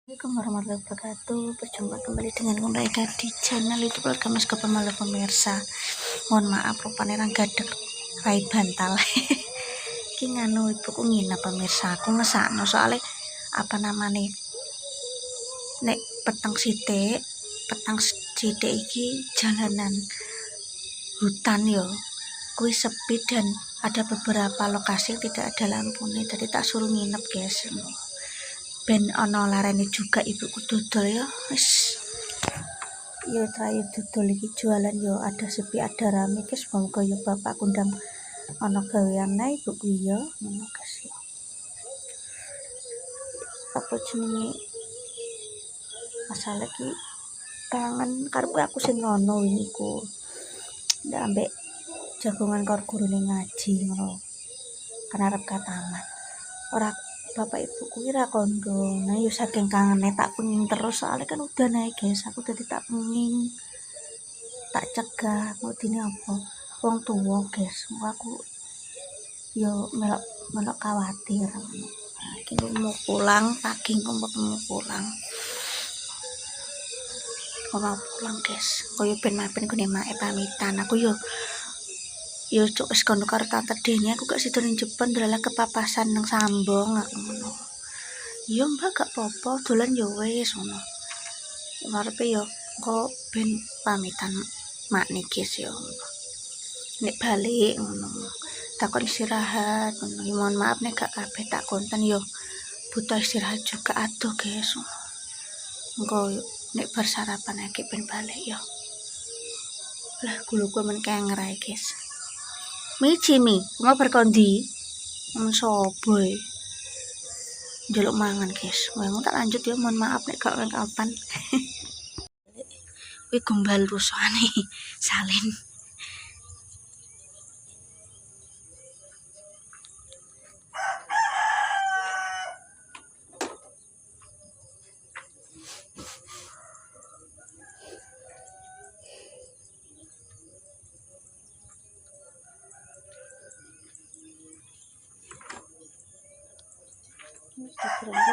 Assalamualaikum warahmatullahi wabarakatuh. Berjumpa kembali dengan Eka di channel YouTube Keluarga Mas Malu pemirsa. Mohon maaf rupane ra gadeg rai bantal. Ki nganu ibuku nginep pemirsa. Aku ngesakno soalnya apa namanya? Nek petang sithik iki jalanan hutan yo. Kuwi sepi dan ada beberapa lokasi yang tidak ada lampunya. Jadi tak suruh nginep, guys. Ben ono larene juga ibuku dodol ya wis ya terakhir dodol iki jualan yo ada sepi ada rame guys semoga yo bapak kundang ono gawean nae ibuku ya ngono guys apa jenenge masalah ki kangen karep aku sing ngono niku ndak ambek jagongan karo gurune ngaji ngono kan arep kataman ora bapak ibu kuwi ra kondo. Nah yo saking kangene tak pengin terus soalnya kan udah naik guys. Aku tadi tak pengin tak cegah mau dini apa wong tuwa guys. Aku yo melok khawatir. Nah, iki mau pulang pagi mau pulang. Mau pulang guys. Koyo ben mapen kene mae pamitan. Aku yo cuk wis kono karo tante Deni aku gak sido ning Jepang dalah kepapasan nang Sambong aku ngono. Yo Mbak gak apa-apa dolan yo wis ngono. Ngarepe yo kok ben pamitan mak niki yo. Nek balik ngono. Takon istirahat ngono. Mohon maaf nek gak kabeh tak konten yo butuh istirahat juga aduh guys. Engko nek bar sarapan iki ben balik yo. Lah guluku men kengerai guys. Mici mau berkondi soboy jaluk mangan guys. Mau tak lanjut ya, mohon maaf nek gak kapan. Wih gombal rusane salin.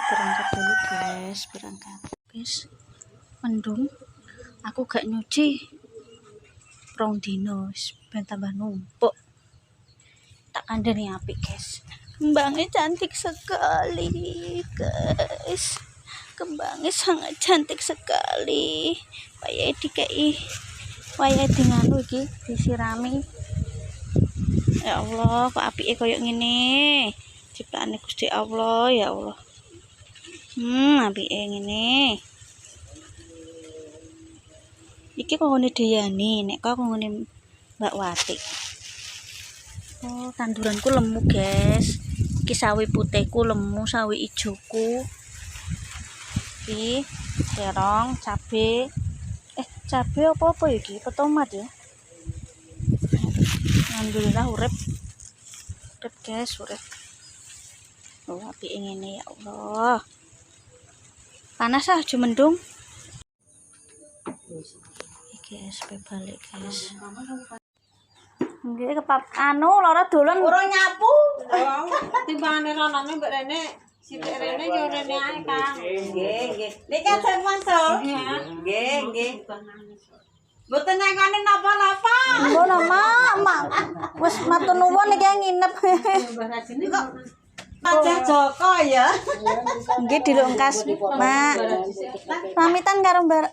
berangkat dulu guys mendung aku gak nyuci rong dino ben tambah numpuk tak kandani api guys. Kembangnya cantik sekali guys, kembangnya sangat cantik sekali. Waya nganu iki disirami. Ya Allah kok apike koyo ngene. Ciptaane Gusti Allah ya Allah. Apike ngene. Iki kok ngene Deyani, nek kok ngene Mbak Wati. Oh, tanduranku lemu, guys. Iki sawi putihku lemu, sawi ijoku. Iki terong, cabe. Cabe apa iki? Tomat ya. Alhamdulillah urip guys, urip. Oh, api ngene ya Allah. Panas aja mendung. Iki SP balik guys. Nggih kepap anu lara dolan ora nyapu. Timbangane ranane mbak Rene, sithik Rene yo Rene ae Kang. Nggih. Niki ajen mansul. Nggih. Mboten ngene napa-napa. Mbono mak. Wis matur nuwun iki nginep. Pajak Joko ya. Nggih dilungkas, Mak. Pamitan karo Mbak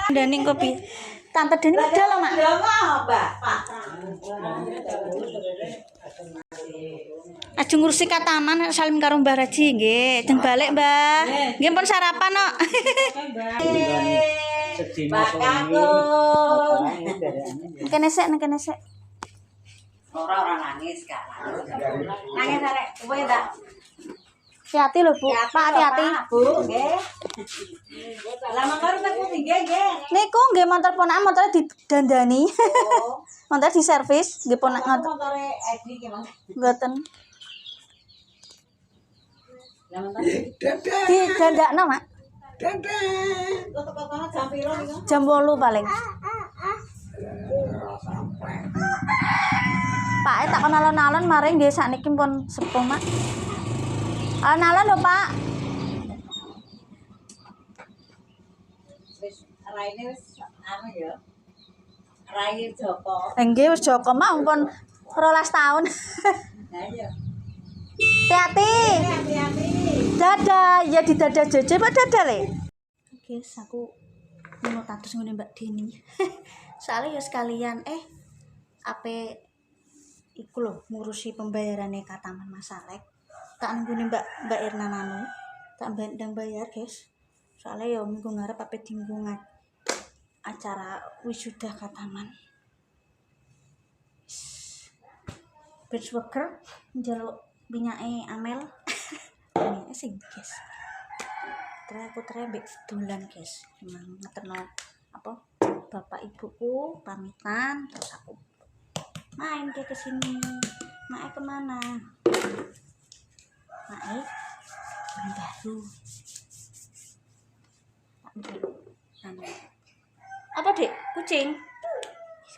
Dani kopi. Tante Deni udah lah, Mak. Aja ngurusi kataman salim karo Mbah Raji nggih. Jeng balik, Mbah. Nggih pun sarapan kok. Kene sik. Ora nangis Kak. Nangis arek kowe ndak? Hati-hati lho, Bu. Pak hati-hati. Bu, nggih. Lah mangkar teku nggih. Niku nggih motor ponakan motornya didandani. Oh. Motor diservis, nggih ponakan. Motore Edi ki, Mas. Mboten. Lah mangkar Didandakno, Mak. Kok jam piro niku? Jam 8 paling. Pak, tak kenal-alon maring nggih sakniki pun sepuh, Mak. Alon-alon lho, Pak. Raine wis anu ya. Rai Joko. Nggih wis Joko mau pun 12 tahun. Nah iya. Hati-hati. Hati-hati. Dadah, ya di dadah Jojo Pak dadah le. Guys, aku mau tatus ngene Mbak Dini. Soalnya ya sekalian ape iku lho ngurusi pembayarannya ka Taman Masalek. Tak nunggune Mbak Irna nanu. Tak ndang bayar, guys. Soalnya ya minggu ngarep ape dinggo acara wisuda ka taman. Beach worker njaluk minyake Amel. Minyake sing guys. Aku mbek dolan guys. Memang ngeterno apa bapak ibuku pamitan terus aku main ke sini. Mae kemana? Mae main baru. Apa dek? Kucing?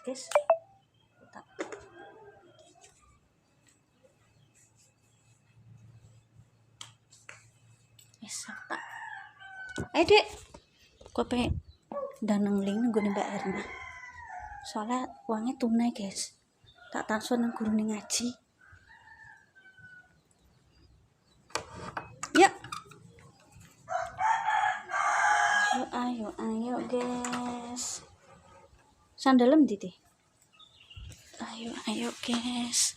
Guys. Tak. Ayo dek, gue pengen daneng link nunggu Mbak Erna. Soalnya uangnya tunai guys. Tak transfer nang guru ngaji. Ya. Ayo guys. Sandalem dite. Ayo guys.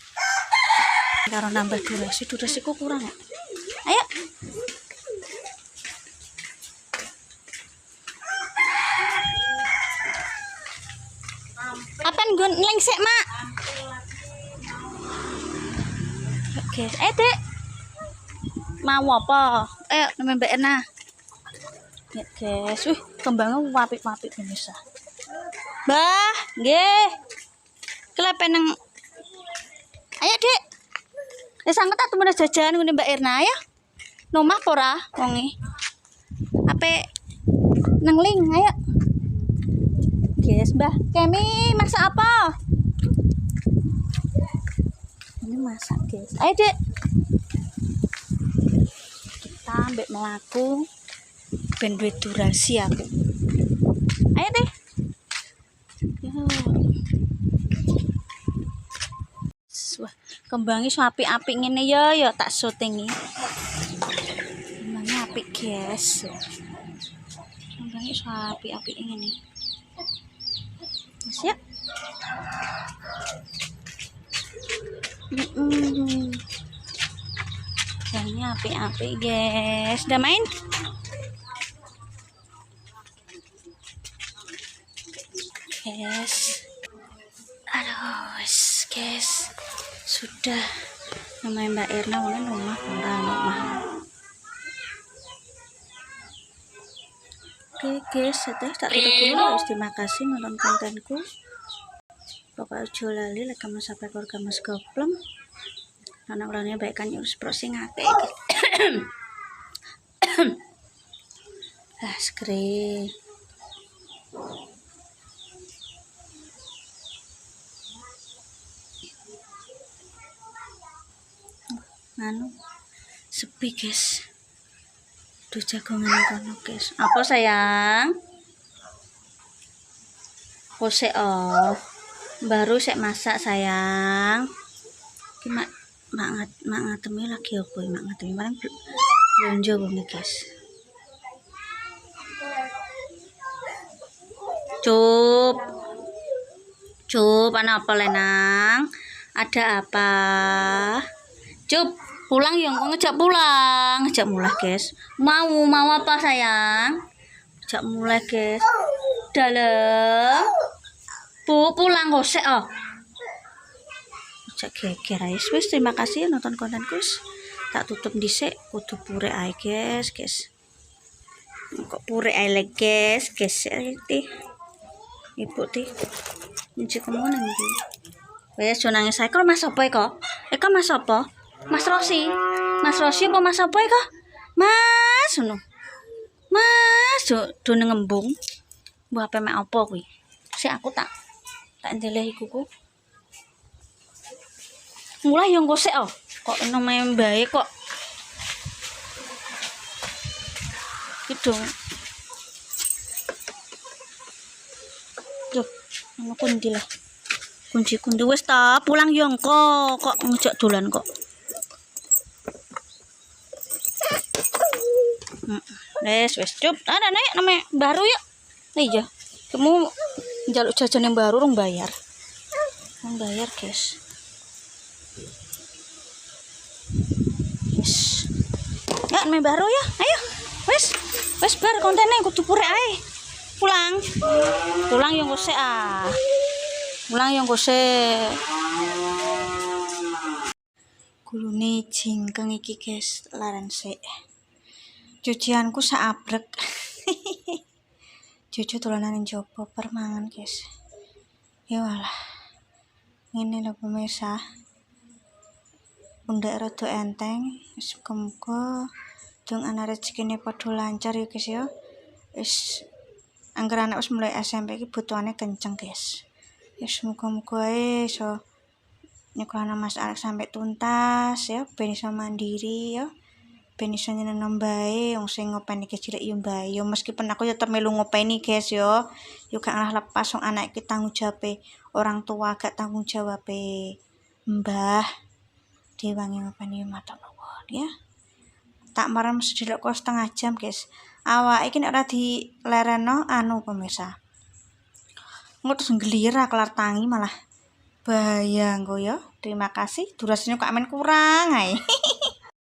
Karo nambah durasiku kurang ya. Ayo. Apan gun lengsek mak. Oke, dek. Mau apa? Namanya Mbak Erna. Ya guys, kembangnya wapik-wapik pemirsa. Bah, nggih. Kelepen nang. Ayo dek. Sanget tak temen jajan ngene Mbak Erna ya. Nomah apa ora wonge? Ape nang ling ayo. Guys, Mbah Kemi masak apa? Ini masak, guys. Ayo, Dek. Kita ambek melaku ben duwe durasi aku. Ayo, Dek. Wah, kembangi apik-apik ngene ya tak syutingi. Kembangnya apik, guys. Kembangi apik-apik ngene. Siap. Kayaknya api-api guys. Udah main? Guys. Aduh, guys. Sudah. Namanya Mbak Erna rumah rumah. Oke guys, tak tutup dulu. Terima kasih nonton kontenku. Pokoknya ojo lali like comment sampai keluarga Mas Goblem. Anak orangnya baik kan urus browsing akeh. Skre. Sepi guys. Duh jagongan kono guys. Apa sayang? Kose baru sek masak sayang. Ki mak ngatemi lagi apa mak ngatemi paling blonjo wong guys. Cup ana apa lenang? Ada apa? Cup pulang yang kok ngejak mulai guys. Mau apa sayang? Ngejak mulai guys. Dalam pulang gosek ngejak geger guys. Wis terima kasih nonton kontenku. Tak tutup dhisik kudu pure ae guys. Kok pure ae guys. Ibu ti njek kemana iki? Wes jo nangis ae kok Mas apa kok? Mas apa? Mas Rosi apa Mas apa kok? Mas ngono. Mas do ngembung. Mbok apa mek apa kuwi? Sik aku tak ndeleh ikuku. Mulai yang gosek kok namanya baik kok. Gitu. Ono kundi lah. Kunci wis ta, pulang yo engko. Kok ngejak dolan kok. Wis cup. Ada naik namanya baru ya. Iya. Kamu njaluk jajan yang baru rong bayar. Rong bayar, guys. Wis. Ya, namanya baru ya. Ayo. Wis bar kontennya kudu purek ae. Pulang yang gosek ah. Pulang yang gosek. Kulune jingkeng iki, guys, laran sik. Cucianku saabrek. Cucu dolanan njopo permangan, guys. Ya walah. Ngene lho pemirsa. Pundak rada enteng, wis muga-muga dong ana rezekine padha lancar ya, guys ya. Wis angger anak wis mulai SMP iki butuhane kenceng, guys. Ya muga-muga ae iso nyekolahna Mas Alex sampai tuntas ya, ben iso mandiri ya. Ben iso nyenenno bae wong sing ngopeni iki cilik yo bae. Yo meskipun aku ya tetep melu ngopeni, guys yo. Yo gak ngalah lepas wong anak iki tanggung jawabe orang tua, gak tanggung jawabe mbah. Diwangi ngopeni yo matur nuwun ya. Tak marem sedelok kok setengah jam, guys. Awak iki nek ora dilereno anu pemirsa. Engko terus ngelira kelar tangi malah bahaya engko ya. Terima kasih. Durasinya kok amen kurang ae.